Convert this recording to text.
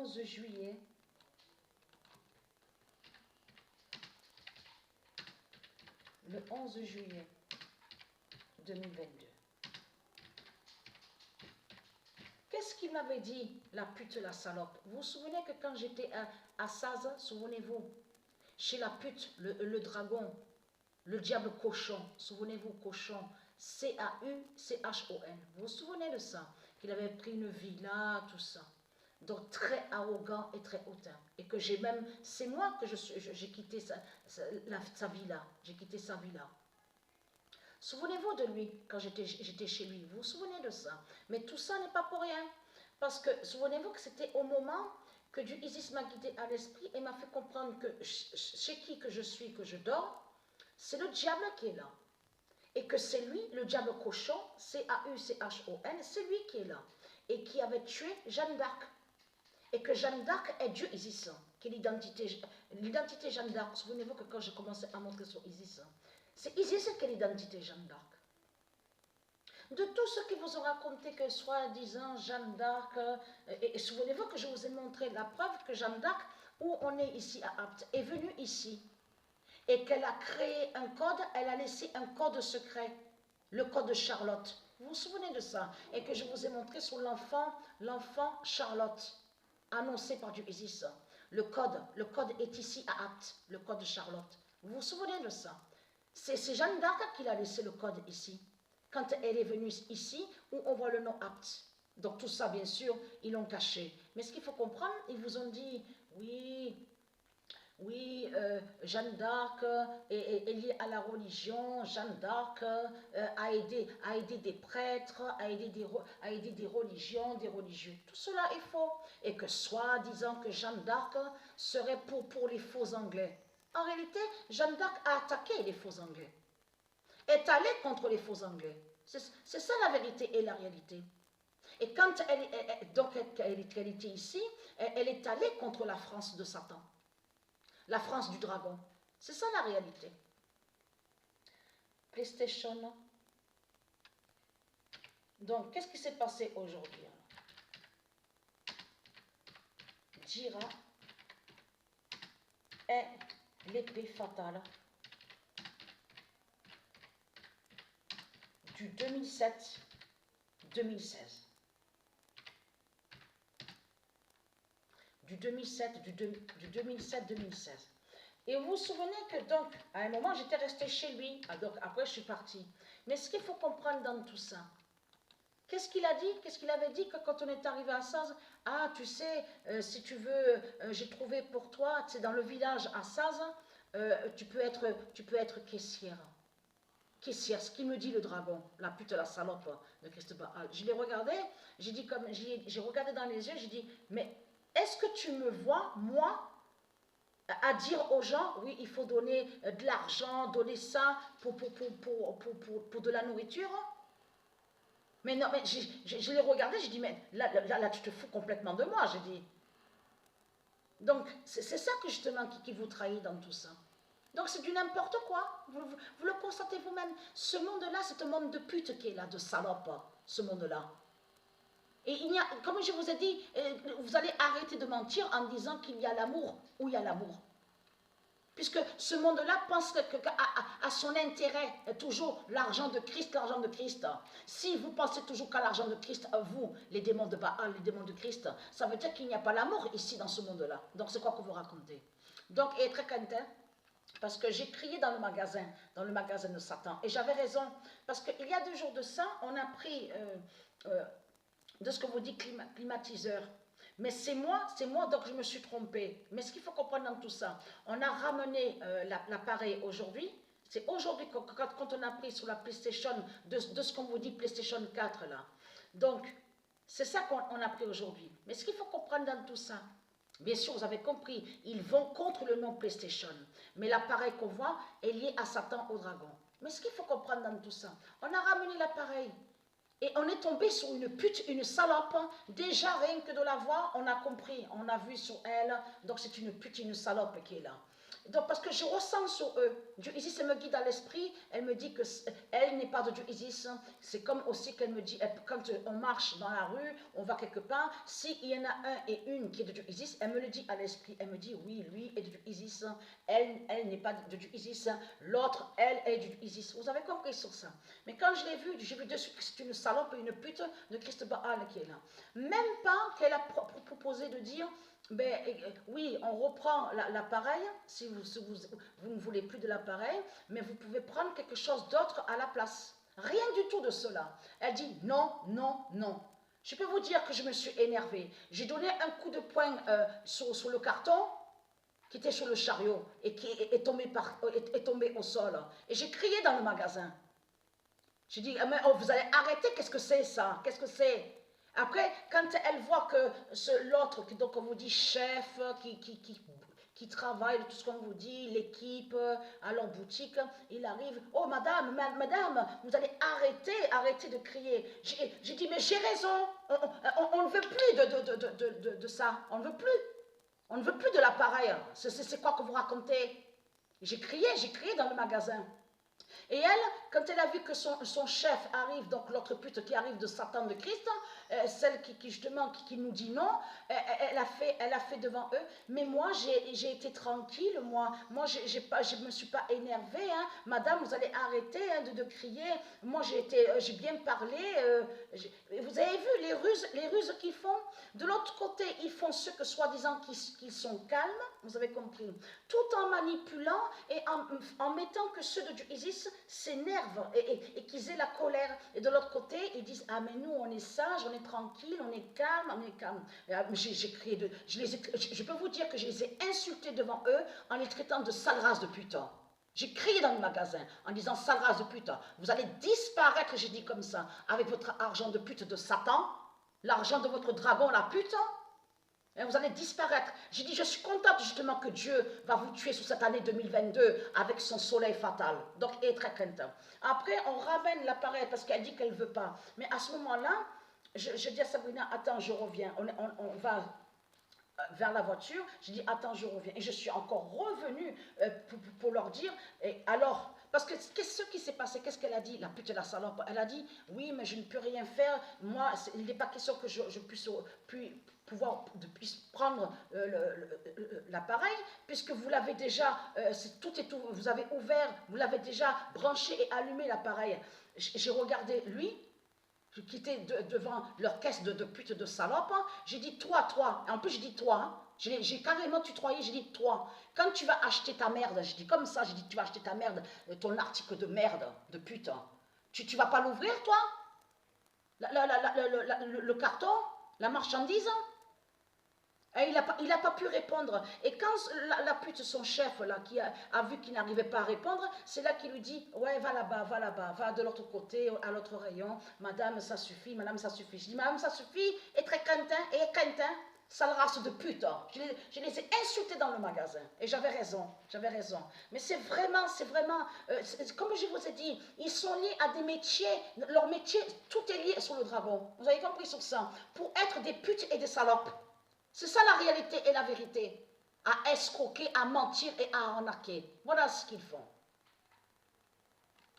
11 juillet 2022. Qu'est-ce qu'il m'avait dit, la pute, la salope? Vous vous souvenez que quand j'étais à Saz, souvenez-vous, chez la pute, le dragon, le diable cochon, souvenez-vous, cochon, C-A-U-C-H-O-N. Vous vous souvenez de ça? Qu'il avait pris une villa, tout ça. Donc très arrogant et très hautain. Et que j'ai même, c'est moi que j'ai quitté sa villa. J'ai quitté sa villa. Souvenez-vous de lui quand j'étais chez lui. Vous vous souvenez de ça? Mais tout ça n'est pas pour rien. Parce que souvenez-vous que c'était au moment que Dieu Isis m'a guidé à l'esprit et m'a fait comprendre que chez qui que je suis, que je dors, c'est le diable qui est là. Et que c'est lui, le diable cochon, C-A-U-C-H-O-N, c'est lui qui est là. Et qui avait tué Jeanne d'Arc. Et que Jeanne d'Arc est Dieu Isis, qui est l'identité Jeanne d'Arc. Souvenez-vous que quand je commençais à montrer sur Isis, c'est Isis qui est l'identité Jeanne d'Arc. De tout ce qui vous ont raconté que soi-disant Jeanne d'Arc, et souvenez-vous que je vous ai montré la preuve que Jeanne d'Arc, où on est ici à Apt, est venue ici. Et qu'elle a créé un code, elle a laissé un code secret, le code de Charlotte. Vous vous souvenez de ça? Et que je vous ai montré sur l'enfant Charlotte, annoncé par Dieu Isis. Le code est ici à Apt, le code de Charlotte. Vous vous souvenez de ça? C'est Jeanne d'Arc qui a laissé le code ici. Quand elle est venue ici, où on voit le nom Apt. Donc tout ça, bien sûr, ils l'ont caché. Mais ce qu'il faut comprendre, ils vous ont dit, oui, Jeanne d'Arc est liée à la religion, Jeanne d'Arc a aidé des prêtres, a aidé des religions, des religieux. Tout cela est faux. Et que soi-disant que Jeanne d'Arc serait pour les faux Anglais. En réalité, Jeanne d'Arc a attaqué les faux Anglais. Est allée contre les faux Anglais. C'est ça la vérité et la réalité. Et quand elle était ici, elle est allée contre la France de Satan. La France du dragon. C'est ça la réalité. PlayStation. Donc, qu'est-ce qui s'est passé aujourd'hui? Jira est l'épée fatale du 2007-2016. Du 2007-2016. Et vous vous souvenez que donc, à un moment, j'étais restée chez lui, donc après je suis partie. Mais ce qu'il faut comprendre dans tout ça, qu'est-ce qu'il a dit? Qu'est-ce qu'il avait dit que quand on est arrivé à Saz? Ah, tu sais, si tu veux, j'ai trouvé pour toi, tu sais, dans le village à Saz, tu peux être caissière. Caissière, ce qu'il me dit le dragon, la pute, la salope de Christ Baal. Je l'ai regardé, j'ai regardé dans les yeux, j'ai dit, mais est-ce que tu me vois, moi, à dire aux gens, oui, il faut donner de l'argent, donner ça pour de la nourriture? Mais non, mais je l'ai regardé, j'ai dit, mais là, tu te fous complètement de moi, j'ai dit. Donc, c'est ça que justement qui vous trahit dans tout ça. Donc, c'est du n'importe quoi. Vous le constatez vous-même. Ce monde-là, c'est un monde de pute qui est là, de salope, ce monde-là. Et comme je vous ai dit, vous allez arrêter de mentir en disant qu'il y a l'amour. Où il y a l'amour? Puisque ce monde-là pense à son intérêt, toujours l'argent de Christ, l'argent de Christ. Si vous pensez toujours qu'à l'argent de Christ, vous, les démons de Baal, les démons de Christ, ça veut dire qu'il n'y a pas l'amour ici dans ce monde-là. Donc c'est quoi que vous racontez? Donc, et très content, parce que j'ai crié dans le magasin de Satan, et j'avais raison, parce qu'il y a 2 jours de ça, on a pris de ce que vous dites climatiseur. Mais c'est moi, donc je me suis trompée. Mais ce qu'il faut comprendre dans tout ça, on a ramené l'appareil aujourd'hui. C'est aujourd'hui quand on a pris sur la PlayStation, de ce qu'on vous dit PlayStation 4 là. Donc, c'est ça qu'on a pris aujourd'hui. Mais ce qu'il faut comprendre dans tout ça, bien sûr, vous avez compris, ils vont contre le nom PlayStation. Mais l'appareil qu'on voit est lié à Satan, au dragon. Mais ce qu'il faut comprendre dans tout ça, on a ramené l'appareil. Et on est tombé sur une pute, une salope. Déjà, rien que de la voir, on a compris. On a vu sur elle. Donc, c'est une pute, une salope qui est là. Donc, parce que je ressens sur eux, Dieu Isis, elle me guide à l'esprit, elle me dit que elle n'est pas de Dieu Isis. C'est comme aussi qu'elle me dit, quand on marche dans la rue, on va quelque part, s'il y en a un et une qui est de Dieu Isis, elle me le dit à l'esprit, elle me dit, oui, lui est de Dieu Isis, elle n'est pas de Dieu Isis, l'autre, elle est de Dieu Isis. Vous avez compris sur ça. Mais quand je l'ai vu, j'ai vu dessus que c'est une salope et une pute de Christ Baal qui est là. Même pas qu'elle a proposé de dire, ben, oui, on reprend l'appareil, si vous ne voulez plus de l'appareil, mais vous pouvez prendre quelque chose d'autre à la place. Rien du tout de cela. Elle dit non, non, non. Je peux vous dire que je me suis énervée. J'ai donné un coup de poing sur le carton qui était sur le chariot et qui est tombé au sol. Et j'ai crié dans le magasin. J'ai dit, mais oh, vous allez arrêter, qu'est-ce que c'est ça? Qu'est-ce que c'est? Après, quand elle voit que l'autre, donc on vous dit chef, qui travaille, tout ce qu'on vous dit, l'équipe, à leur boutique, il arrive, oh madame, vous allez arrêter de crier. J'ai dit, mais j'ai raison, on ne veut plus de ça, on ne veut plus. On ne veut plus de l'appareil. C'est quoi que vous racontez? J'ai crié dans le magasin. Et elle, quand elle a vu que son chef arrive, donc l'autre pute qui arrive de Satan de Christ, celle qui nous dit non, elle a fait devant eux. Mais moi, j'ai été tranquille, moi je me suis pas énervée. Hein. Madame, vous allez arrêter hein, de crier. Moi, j'ai bien parlé. Vous avez vu les ruses qu'ils font? De l'autre côté, ils font ce que soi-disant qu'ils sont calmes, vous avez compris, tout en manipulant et en mettant que ceux de Dieu Isis s'énervent et qu'ils aient la colère. Et de l'autre côté, ils disent, ah mais nous on est sage, on est tranquille, on est calme. J'ai crié, je peux vous dire que je les ai insultés devant eux en les traitant de sale race de putain. J'ai crié dans le magasin en disant, sale race de putain, vous allez disparaître, j'ai dit comme ça, avec votre argent de pute de Satan, l'argent de votre dragon, la pute, et vous allez disparaître. J'ai dit, je suis contente justement que Dieu va vous tuer sur cette année 2022 avec son soleil fatal. Donc, elle est très content. Après, on ramène l'appareil parce qu'elle dit qu'elle ne veut pas. Mais à ce moment-là, je dis à Sabrina, attends, je reviens. On va vers la voiture. Je dis, attends, je reviens. Et je suis encore revenue pour leur dire, et alors... Parce que ce qui s'est passé, qu'est-ce qu'elle a dit, la pute et la salope? Elle a dit, oui, mais je ne peux rien faire. Moi, il n'est pas question que je puisse prendre l'appareil, puisque vous l'avez déjà, vous avez ouvert, vous l'avez déjà branché et allumé l'appareil. J'ai regardé lui, qui était devant leur caisse de pute de salope. J'ai dit, toi. En plus, j'ai dit, toi. Hein. J'ai carrément tutoyé, j'ai dit, toi, quand tu vas acheter ta merde, j'ai dit comme ça, j'ai dit, tu vas acheter ta merde, ton article de merde, de pute, tu vas pas l'ouvrir, toi? Le carton? La marchandise? Et il n'a pas pu répondre. Et quand la pute, son chef, là, qui a vu qu'il n'arrivait pas à répondre, c'est là qu'il lui dit, ouais, va là-bas, va de l'autre côté, à l'autre rayon, madame, ça suffit, madame, ça suffit. Je dis, madame, ça suffit, et très quentin, sale race de pute. Je les ai insultés dans le magasin. Et j'avais raison. Mais c'est vraiment, comme je vous ai dit, ils sont liés à des métiers, leur métier, tout est lié sur le dragon. Vous avez compris sur ça? Pour être des putes et des salopes. C'est ça la réalité et la vérité. À escroquer, à mentir et à arnaquer. Voilà ce qu'ils font.